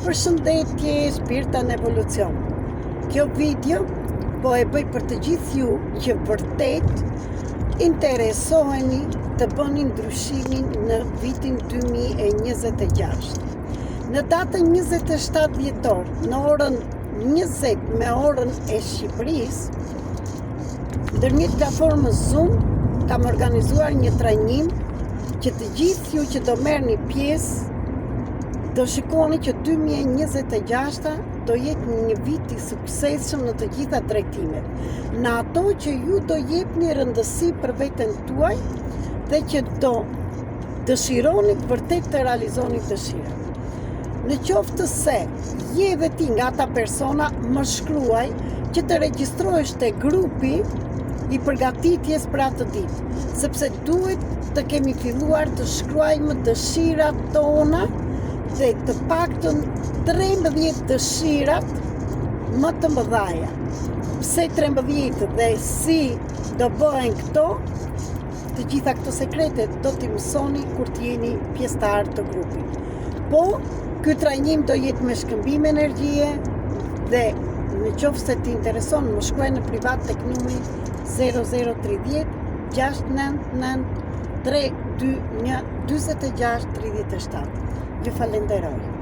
Përshëndetje, shpirta në evolucion. Kjo video po e bëj për të gjithë ju që vërtet interesoheni të bëni ndryshimin në vitin 2026. Në datën 27 dhjetor, në orën 20 me orën e Shqipërisë, ndërmjet platformës Zoom, kam organizuar një trajnim që të gjithë ju që do merrni pjesë do shikoni që 2026 do jetë një vit i suksesshëm në të gjitha drejtimet. Në ato që ju do jepni rëndësi për veten tuaj dhe që do dëshironi vërtet të realizoni dëshirat. Në qoftë se je dhe ti nga ata persona, më shkruaj që të regjistrohesh te grupi i përgatitjes për atë ditë, sepse duhet të kemi filluar të shkruajmë dëshirat tona dhe të paktën 13 dëshirat më të mëdhaja. Pse 13 dhe si do bëhen këto? Të gjitha këto sekrete do t'i mësoni kur t'jeni pjesëtar të grupit. Po, ky trajnim do jetë me shkëmbim energjie dhe në qoftë se t'intereson më shkruaj në privat tek numri 0030 699 321 46 37. Ju falenderoj.